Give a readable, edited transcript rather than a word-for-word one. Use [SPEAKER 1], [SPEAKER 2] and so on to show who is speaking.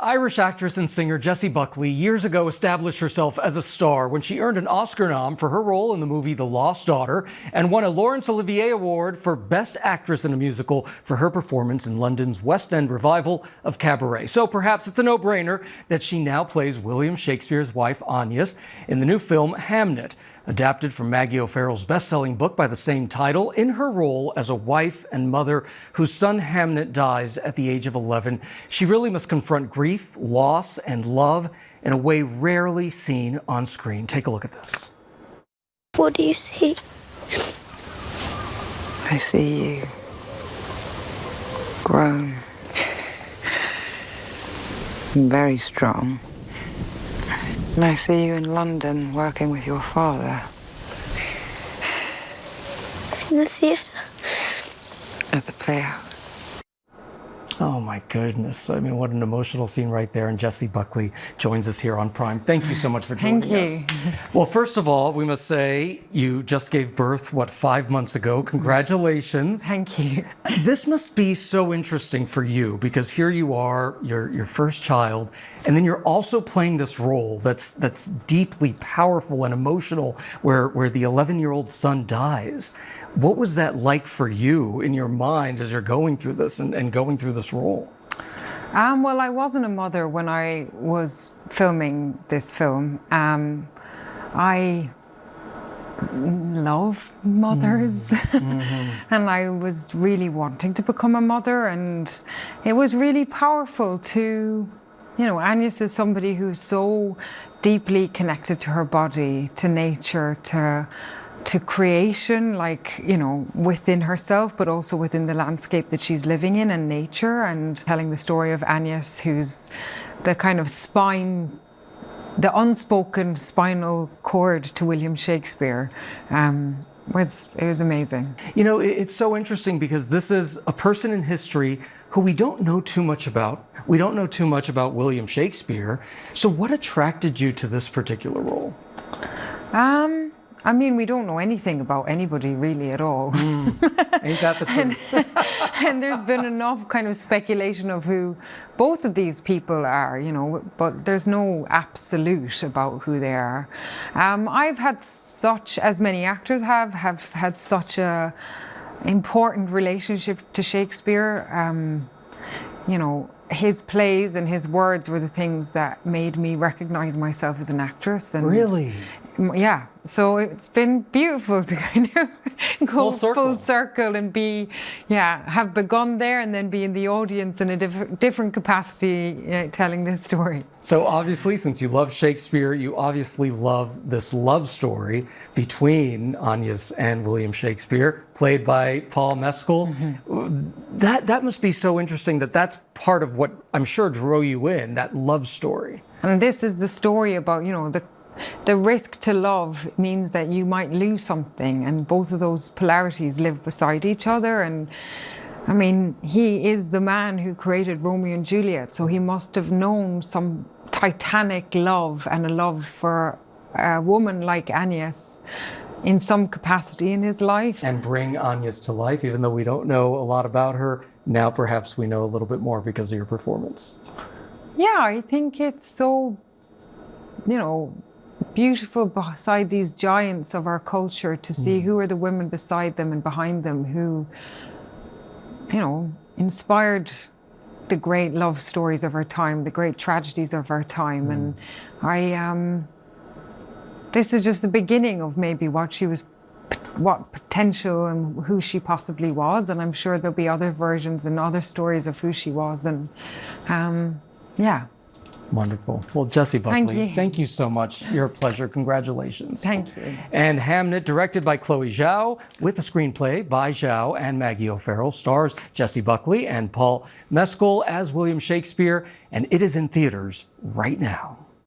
[SPEAKER 1] Irish actress and singer Jessie Buckley years ago established herself as a star when she earned an Oscar nom for her role in the movie The Lost Daughter and won a Laurence Olivier Award for Best Actress in a Musical for her performance in London's West End revival of Cabaret. So perhaps it's a no-brainer that she now plays William Shakespeare's wife, Agnes, in the new film Hamnet, adapted from Maggie O'Farrell's best-selling book by the same title, in her role as a wife and mother whose son Hamnet dies at the age of 11. She really must confront grief, loss, and love in a way rarely seen on screen. Take a look at this.
[SPEAKER 2] What do you see?
[SPEAKER 3] I see you grown, very strong. And I see you in London working with your father.
[SPEAKER 2] In the theatre.
[SPEAKER 3] At the Playhouse.
[SPEAKER 1] Oh my goodness. I mean, what an emotional scene right there. And Jessie Buckley joins us here on Prime. Thank you so much for joining us.
[SPEAKER 3] Thank you.
[SPEAKER 1] Well, first of all, we must say you just gave birth, 5 months ago? Congratulations.
[SPEAKER 3] Thank you.
[SPEAKER 1] This must be so interesting for you because here you are, your first child, and then you're also playing this role that's deeply powerful and emotional where the 11-year-old son dies. What was that like for you in your mind as you're going through this and going through this role?
[SPEAKER 3] Well, I wasn't a mother when I was filming this film. I love mothers and I was really wanting to become a mother, and it was really powerful to, Agnes is somebody who's so deeply connected to her body, to nature, to creation, within herself, but also within the landscape that she's living in and nature, and telling the story of Agnes, who's the kind of the unspoken spinal cord to William Shakespeare. It was amazing.
[SPEAKER 1] It's so interesting because this is a person in history who we don't know too much about. We don't know too much about William Shakespeare. So what attracted you to this particular role?
[SPEAKER 3] We don't know anything about anybody really at all.
[SPEAKER 1] Ain't that the truth?
[SPEAKER 3] and there's been enough kind of speculation of who both of these people are, but there's no absolute about who they are. I've had as many actors have had such a important relationship to Shakespeare. His plays and his words were the things that made me recognize myself as an actress. And
[SPEAKER 1] really?
[SPEAKER 3] Yeah. So it's been beautiful to kind of go full circle and have begun there and then be in the audience in a different capacity telling this story.
[SPEAKER 1] So obviously, since you love Shakespeare, you obviously love this love story between Agnes and William Shakespeare, played by Paul Mescal. That must be so interesting that's part of what I'm sure drew you in, that love story. And
[SPEAKER 3] this is the story about, the risk to love means that you might lose something, and both of those polarities live beside each other. And he is the man who created Romeo and Juliet, so he must have known some titanic love and a love for a woman like Agnes in some capacity in his life.
[SPEAKER 1] And bring Agnes to life, even though we don't know a lot about her. Now perhaps we know a little bit more because of your performance. Yeah,
[SPEAKER 3] I think it's so, beautiful beside these giants of our culture to see who are the women beside them and behind them who, inspired the great love stories of our time, the great tragedies of our time. And this is just the beginning of maybe what potential and who she possibly was. And I'm sure there'll be other versions and other stories of who she was. And yeah.
[SPEAKER 1] Wonderful. Well, Jessie Buckley, thank you so much. You're a pleasure. Congratulations.
[SPEAKER 3] Thank you.
[SPEAKER 1] And Hamnet, directed by Chloe Zhao, with a screenplay by Zhao and Maggie O'Farrell, stars Jessie Buckley and Paul Mescal as William Shakespeare, and it is in theaters right now.